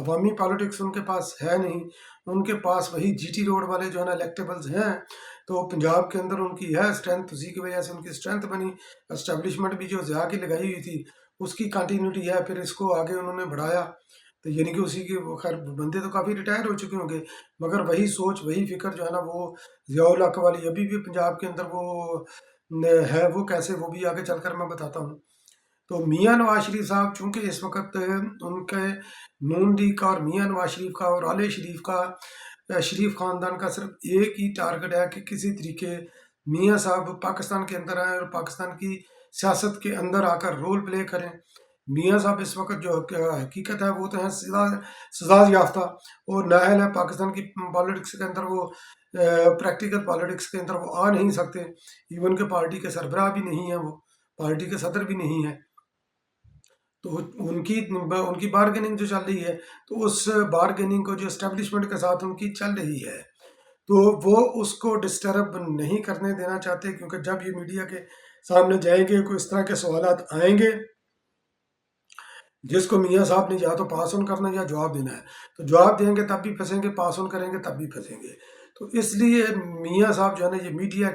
عوامی politics in کے پاس ہے نہیں، ان کے پاس وہی جی ٹی روڈ والے جو ہے نا الیکٹیبلز ہیں، تو پنجاب کے اندر ان کی ہے اسٹرینتھ، اسی کی وجہ سے ان کی اسٹرینتھ بنی، اسٹیبلشمنٹ بھی جو ضیاء کی لگائی ہوئی تھی اس کی کنٹینیوٹی ہے، پھر اس کو آگے انہوں نے بڑھایا، تو یعنی کہ اسی کے خیر بندے تو کافی ریٹائر ہو چکے ہوں گے، مگر وہی سوچ وہی فکر جو ہے نا وہ ضیاء الحق والی ابھی بھی پنجاب کے اندر وہ ہے، وہ کیسے، وہ بھی آگے چل کر میں بتاتا ہوں۔ تو میاں نواز شریف صاحب چونکہ اس وقت ان کے نون لیگ کا اور میاں نواز شریف کا اور آل شریف کا شریف خاندان کا صرف ایک ہی ٹارگٹ ہے کہ کسی طریقے میاں صاحب پاکستان کے اندر آئیں اور پاکستان کی سیاست کے اندر آ کر رول پلے کریں۔ میاں صاحب اس وقت جو حقیقت ہے وہ تو ہیں سزا یافتہ، اور نااہل ہے پاکستان کی پالیٹکس کے اندر، وہ پریکٹیکل پالیٹکس کے اندر وہ آ نہیں سکتے، ایون کہ پارٹی کے سربراہ بھی نہیں ہیں، وہ پارٹی کے صدر بھی نہیں ہیں، تو ان کی بارگیننگ جو چل رہی ہے، تو اس بارگیننگ کو جو اسٹیبلشمنٹ کے ساتھ ان کی چل رہی ہے، تو وہ اس کو ڈسٹرب نہیں کرنے دینا چاہتے، کیونکہ جب یہ میڈیا کے سامنے جائیں گے کوئی اس طرح کے سوالات آئیں گے جس کو میاں صاحب نے یا تو پاس آن کرنا ہے یا جواب دینا ہے، تو جواب دیں گے تب بھی پھنسیں گے، پاس آن کریں گے تب بھی پھنسیں گے، تو اس لیے میاں صاحب جو ہے نا یہ میڈیا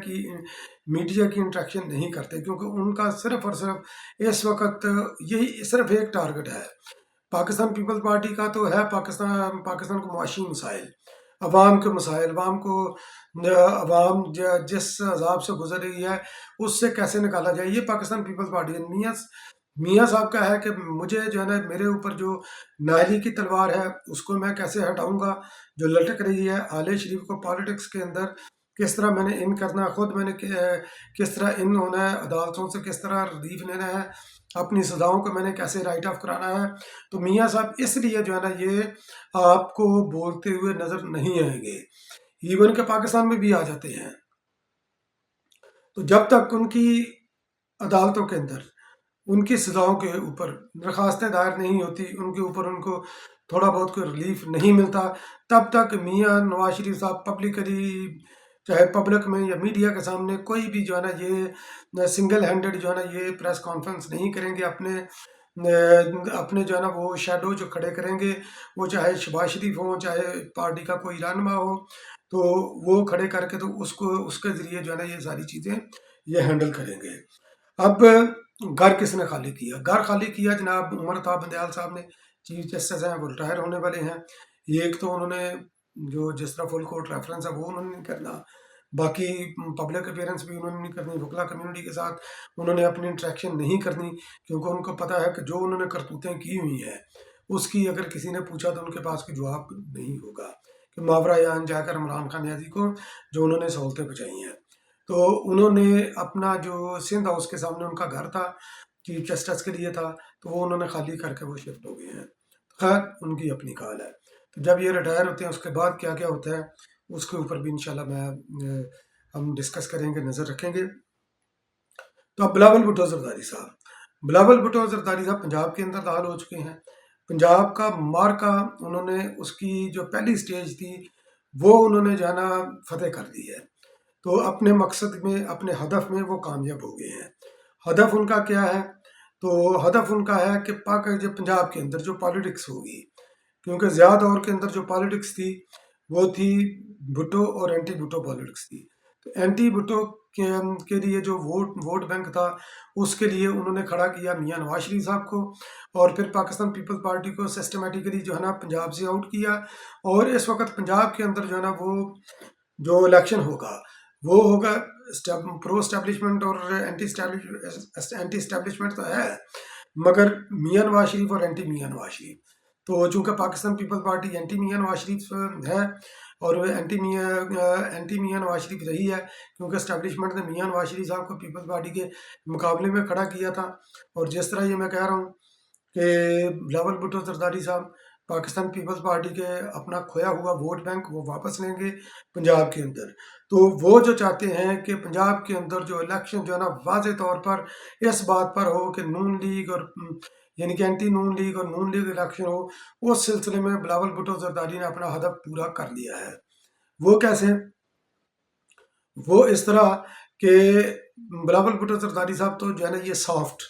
کی انٹریکشن نہیں کرتے، کیونکہ ان کا صرف اور صرف اس وقت یہی صرف ایک ٹارگٹ ہے۔ پاکستان پیپلز پارٹی کا تو ہے پاکستان کو معاشی مسائل، عوام کے مسائل، عوام جس عذاب سے گزر رہی ہے اس سے کیسے نکالا جائے، یہ پاکستان پیپلز پارٹی ہے۔ میاں صاحب کا ہے کہ مجھے جو ہے نا میرے اوپر جو نااہلی کی تلوار ہے اس کو میں کیسے ہٹاؤں گا، جو لٹک رہی ہے آل شریف کو پالیٹکس کے اندر کس طرح میں نے ان کرنا ہے، خود میں نے کس طرح ان ہونا ہے، عدالتوں سے کس طرح ریلیف لینا ہے، اپنی سزاؤں کو میں نے کیسے رائٹ آف کرانا ہے، تو میاں صاحب اس لیے جو ہے نا یہ آپ کو بولتے ہوئے نظر نہیں آئیں گے، ایون کہ پاکستان میں بھی آ جاتے ہیں، تو جب تک ان کی عدالتوں کے اندر ان کی سزاؤں کے اوپر درخواستیں دائر نہیں ہوتی، ان کے اوپر ان کو تھوڑا بہت کوئی ریلیف نہیں ملتا، تب تک میاں نواز شریف صاحب پبلکلی چاہے پبلک میں یا میڈیا کے سامنے کوئی بھی جو ہے نا یہ سنگل ہینڈڈ جو ہے نا یہ پریس کانفرنس نہیں کریں گے، اپنے جو ہے نا وہ شیڈو جو کھڑے کریں گے، وہ چاہے شہباز شریف ہوں چاہے پارٹی کا کوئی رہنما ہو، تو وہ کھڑے کر کے تو اس کے ذریعے جو ہے نا یہ ساری چیزیں یہ ہینڈل کریں گے۔ اب گھر کس نے خالی کیا؟ گھر خالی کیا جناب عمر طاہر بندیال صاحب نے، چیف جسٹس ہیں، وہ ریٹائر ہونے والے ہیں، ایک تو انہوں نے جو جس طرح فل کورٹ ریفرنس ہے وہ انہوں نے نہیں کرنا، باقی پبلک اپیرنس بھی انہوں نے نہیں کرنی، وکلا کمیونٹی کے ساتھ انہوں نے اپنی انٹریکشن نہیں کرنی، کیونکہ ان کو پتہ ہے کہ جو انہوں نے کرتوتیں کی ہوئی ہیں اس کی اگر کسی نے پوچھا تو ان کے پاس کوئی جواب نہیں ہوگا، کہ ماورا جان جا کر عمران خان نیازی کو جو انہوں نے سہولتیں پہنچائی ہیں، تو انہوں نے اپنا جو سندھ ہاؤس کے سامنے ان کا گھر تھا چیف جسٹس کے لیے تھا، تو وہ انہوں نے خالی کر کے وہ شفٹ ہو گئے ہیں، خیر ان کی اپنی کال ہے، تو جب یہ ریٹائر ہوتے ہیں اس کے بعد کیا کیا ہوتا ہے اس کے اوپر بھی انشاءاللہ ہم ڈسکس کریں گے، نظر رکھیں گے۔ تو اب بلاول بھٹو زرداری صاحب پنجاب کے اندر داخل ہو چکے ہیں، پنجاب کا مارکا انہوں نے اس کی جو پہلی سٹیج تھی وہ انہوں نے جانا فتح کر دی ہے، تو اپنے مقصد میں اپنے ہدف میں وہ کامیاب ہو گئے ہیں۔ ہدف ان کا کیا ہے؟ تو ہدف ان کا ہے کہ پنجاب کے اندر جو پالیٹکس ہوگی، کیونکہ ضیاء دور کے اندر جو پالیٹکس تھی وہ تھی بھٹو اور اینٹی بھٹو پالیٹکس تھی، تو اینٹی بھٹو کے لیے جو ووٹ بینک تھا اس کے لیے انہوں نے کھڑا کیا میاں نواز شریف صاحب کو، اور پھر پاکستان پیپلز پارٹی کو سسٹمیٹیکلی جو ہے نا پنجاب سے آؤٹ کیا، اور اس وقت پنجاب کے اندر جو ہے نا وہ جو الیکشن ہوگا وہ ہوگا پرو اسٹیبلشمنٹ اور اینٹی اسٹیبلشمنٹ تو ہے، مگر میاں نواز شریف اور اینٹی میاں نواز شریف، تو چونکہ Pakistan Peoples party anti Mian Nawaz Sharif ہے اور وہ اینٹی میاں نواز شریف رہی ہے، کیونکہ اسٹیبلشمنٹ نے میاں نواز شریف صاحب کو پیپلز پارٹی کے مقابلے میں کھڑا کیا تھا، اور جس طرح یہ میں کہہ رہا ہوں کہ بلاول بھٹو زرداری صاحب پاکستان پیپلز پارٹی کے اپنا کھویا ہوا ووٹ بینک وہ واپس لیں گے پنجاب کے اندر، تو وہ جو چاہتے ہیں کہ پنجاب کے اندر جو الیکشن جو ہے نا واضح طور پر اس بات پر ہو کہ نون لیگ اور یعنی کہ اینٹی نون لیگ اور نون لیگ الیکشن ہو، اس سلسلے میں بلاول بھٹو زرداری نے اپنا ہدف پورا کر لیا ہے۔ وہ کیسے؟ وہ اس طرح کہ بلاول بھٹو زرداری صاحب تو جو ہے نا یہ سافٹ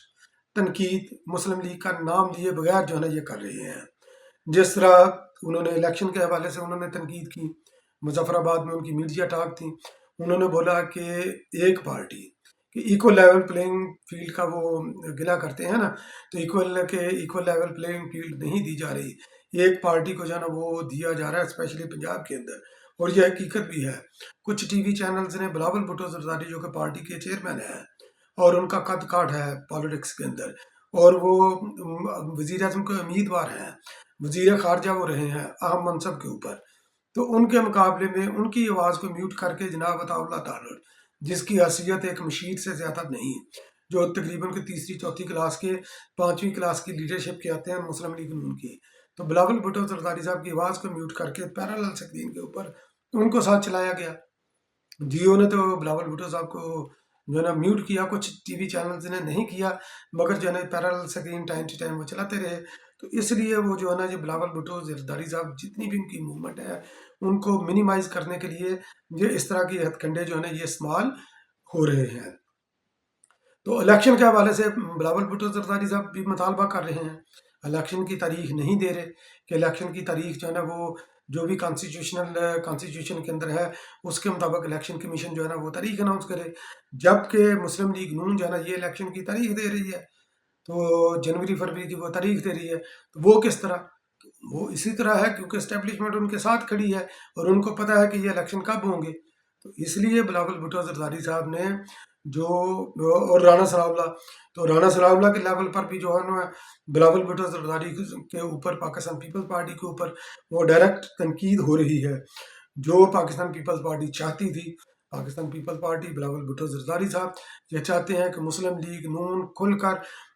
تنقید مسلم لیگ کا نام لیے بغیر جو ہے نا یہ کر رہے ہیں، جس طرح انہوں نے الیکشن کے حوالے سے انہوں نے تنقید کی، مظفر آباد میں ان کی میڈیا ٹاک تھی، انہوں نے بولا کہ ایک پارٹی کہ ایکول لیول پلینگ فیلڈ کا وہ گلا کرتے ہیں نا، تو ایکول لیول پلینگ فیلڈ نہیں دی جا رہی، ایک پارٹی کو جو ہے نا وہ دیا جا رہا ہے، اسپیشلی پنجاب کے اندر، اور یہ حقیقت بھی ہے۔ کچھ ٹی وی چینلز نے بلاول بھٹو زرداری جو کہ پارٹی کے چیئرمین ہیں اور ان کا قد کاٹ ہے پالیٹکس کے اندر، اور وہ وزیر اعظم کے امیدوار ہیں، وزیر خارجہ وہ رہے ہیں اہم منصب کے اوپر، تو ان کے مقابلے میں ان کی آواز کو میوٹ کر کے جناب عطا اللہ تعالی، جس کی حیثیت ایک مشیر سے زیادہ نہیں، جو تقریباً کہ تیسری چوتھی کلاس کے پانچویں کلاس کی لیڈرشپ کے آتے ہیں مسلم لیگ نون کی، تو بلاول بھٹو زرداری صاحب کی آواز کو میوٹ کر کے پیرالل اسکرین کے اوپر ان کو ساتھ چلایا گیا۔ جیو نے تو بلاول بھٹو صاحب کو جو ہے نا میوٹ کیا، کچھ ٹی وی چینلز نے نہیں کیا، مگر جو ہے نا parallel screen time to time وہ چلاتے رہے، تو اس لیے وہ جو ہے نا یہ بلاول بھٹو زرداری صاحب جتنی بھی ان کی موومنٹ ہے ان کو منیمائز کرنے کے لیے یہ اس طرح کی ہتھ کنڈے جو ہے نا یہ استعمال ہو رہے ہیں۔ تو الیکشن کے حوالے سے بلاول بھٹو زرداری صاحب بھی مطالبہ کر رہے ہیں، الیکشن کی تاریخ نہیں دے رہے کہ الیکشن کی تاریخ جو ہے نا وہ جو بھی کانسٹیٹیوشن کے اندر ہے اس کے مطابق الیکشن کمیشن جو ہے نا وہ تاریخ اناؤنس کرے، جبکہ مسلم لیگ نون جو ہے نا یہ الیکشن کی تاریخ دے رہی ہے، تو جنوری فروری کی وہ تاریخ دے رہی ہے، تو وہ کس طرح؟ وہ اسی طرح ہے کیونکہ اسٹیبلشمنٹ ان کے ساتھ کھڑی ہے اور ان کو پتہ ہے کہ یہ الیکشن کب ہوں گے، تو اس لیے بلاول بھٹو زرداری صاحب نے جو اور رانا ثناء اللہ، تو رانا ثناء اللہ کے لیول پر بھی جو ہے نا بلاول بھٹو زرداری کے اوپر پاکستان پیپلز پارٹی کے اوپر وہ ڈائریکٹ تنقید ہو رہی ہے، جو پاکستان پیپلز پارٹی چاہتی تھی۔ پاکستان پیپلز پارٹی بلاول بھٹو زرداری صاحب یہ چاہتے ہیں کہ مسلم لیگ نون کھل کر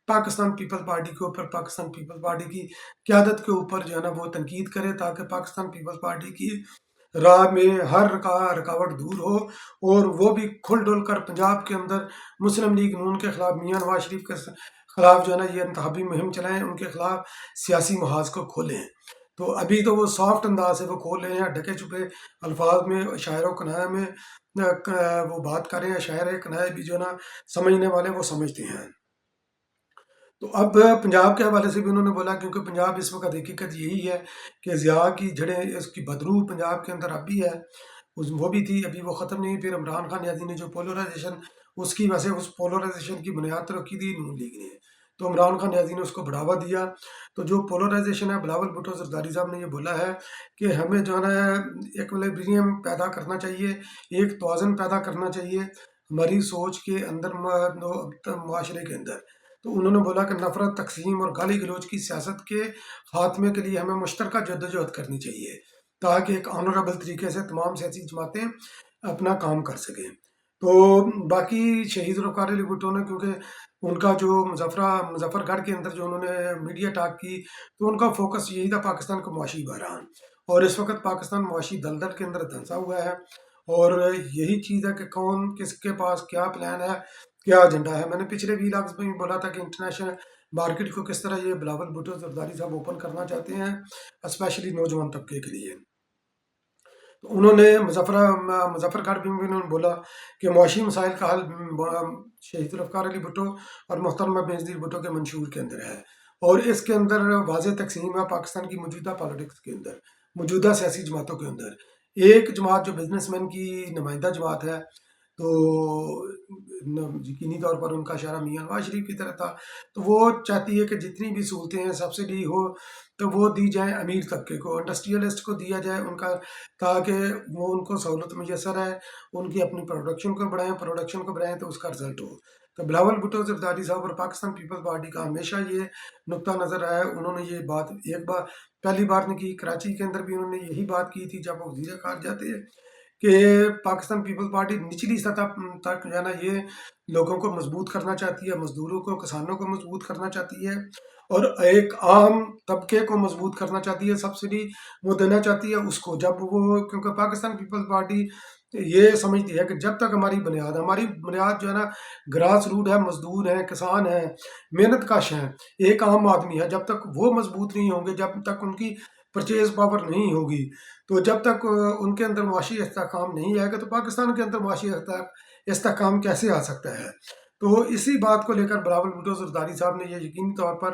پاکستان پیپلز پارٹی کے اوپر، پاکستان پیپلز پارٹی کی قیادت کے اوپر جو ہے نا وہ تنقید کرے، تاکہ پاکستان پیپلز پارٹی کی راہ میں ہر رکاوٹ دور ہو، اور وہ بھی کھل ڈل کر پنجاب کے اندر مسلم لیگ نون کے خلاف، میاں نواز شریف کے خلاف جو ہے نا یہ انتخابی مہم چلائیں، ان کے خلاف سیاسی محاذ کو کھولیں۔ تو ابھی تو وہ سافٹ انداز سے وہ کھول رہے ہیں، ڈھکے چھپے الفاظ میں، شاعر و کنائے میں وہ بات کر رہے ہیں، شاعر کنائے بھی جو ہے نا سمجھنے والے وہ سمجھتے ہیں۔ تو اب پنجاب کے حوالے سے بھی انہوں نے بولا، کیونکہ پنجاب اس وقت حقیقت یہی ہے کہ ضیاء کی جڑیں، اس کی بدروح پنجاب کے اندر اب بھی ہے، وہ بھی تھی، ابھی وہ ختم نہیں، پھر عمران خان نیازی نے جو پولرائزیشن اس کی وجہ سے اس پولرائزیشن کی بنیاد پر رکھی تھی نون لیگ نے، تو عمران خان نیازی نے اس کو بڑھاوا دیا، تو جو پولرائزیشن ہے بلاول بھٹو زرداری صاحب نے یہ بولا ہے کہ ہمیں جو ہے نا ایکولیبریم پیدا کرنا چاہیے، ایک توازن پیدا کرنا چاہیے ہماری سوچ کے اندر، معاشرے کے اندر، تو انہوں نے بولا کہ نفرت، تقسیم اور گالی گلوچ کی سیاست کے خاتمے کے لیے ہمیں مشترکہ جدوجہد کرنی چاہیے، تاکہ ایک آنریبل طریقے سے تمام سیاسی جماعتیں اپنا کام کر سکیں۔ تو باقی شہید ذوالفقار علی بھٹو نے، کیونکہ ان کا جو مظفر گڑھ کے اندر جو انہوں نے میڈیا ٹاک کی، تو ان کا فوکس یہی تھا پاکستان کا معاشی بحران، اور اس وقت پاکستان معاشی دلدل کے اندر دھنسا ہوا ہے، اور یہی چیز ہے کہ کون کس کے پاس کیا پلان ہے، کیا ایجنڈا ہے۔ میں نے پچھلے ویلاگز میں بھی بولا تھا کہ انٹرنیشنل مارکیٹ کو کس طرح یہ بلاول بھٹو زرداری صاحب اوپن کرنا چاہتے ہیں، اسپیشلی نوجوان طبقے کے لیے۔ تو انہوں نے مظفر گڑھ بھی انہوں نے بولا کہ معاشی مسائل کا حل شہید ذوالفقار علی بھٹو اور محترمہ بینظیر بھٹو کے منشور کے اندر ہے، اور اس کے اندر واضح تقسیم ہے پاکستان کی موجودہ پالیٹکس کے اندر، موجودہ سیاسی جماعتوں کے اندر۔ ایک جماعت جو بزنس مین کی نمائندہ جماعت ہے، تو یقینی طور پر ان کا اشارہ میاں نواز شریف کی طرف تھا، تو وہ چاہتی ہے کہ جتنی بھی سہولتیں ہیں سبسڈی ہو تو وہ دی جائیں امیر طبقے کو، انڈسٹریلسٹ کو دیا جائے ان کا، تاکہ وہ ان کو سہولت میسر ہے، ان کی اپنی پروڈکشن کو بڑھائیں تو اس کا رزلٹ ہو۔ تو بلاول بھٹو زرداری صاحب اور پاکستان پیپلز پارٹی کا ہمیشہ یہ نقطہ نظر آیا ہے، انہوں نے یہ بات ایک بار پہلی بار نہیں کی، کراچی کے اندر بھی انہوں نے یہی بات کی تھی جب وہ وزیر خارجہ تھے، کہ پاکستان پیپلز پارٹی نچلی سطح تک جو ہے نا یہ لوگوں کو مضبوط کرنا چاہتی ہے، مزدوروں کو، کسانوں کو مضبوط کرنا چاہتی ہے، اور ایک عام طبقے کو مضبوط کرنا چاہتی ہے، سبسڈی وہ دینا چاہتی ہے اس کو، جب وہ، کیونکہ پاکستان پیپلز پارٹی یہ سمجھتی ہے کہ جب تک ہماری بنیاد جو ہے نا گراس روٹ ہے، مزدور ہیں، کسان ہیں، محنت کش ہیں، ایک عام آدمی ہے، جب تک وہ مضبوط نہیں ہوں گے، جب تک ان کی پرچیز پاور نہیں ہوگی، تو جب تک ان کے اندر معاشی استحکام نہیں آئے گا، تو پاکستان کے اندر معاشی استحکام کیسے آ سکتا ہے؟ تو اسی بات کو لے کر بلاول بھٹو زرداری صاحب نے یہ یقینی طور پر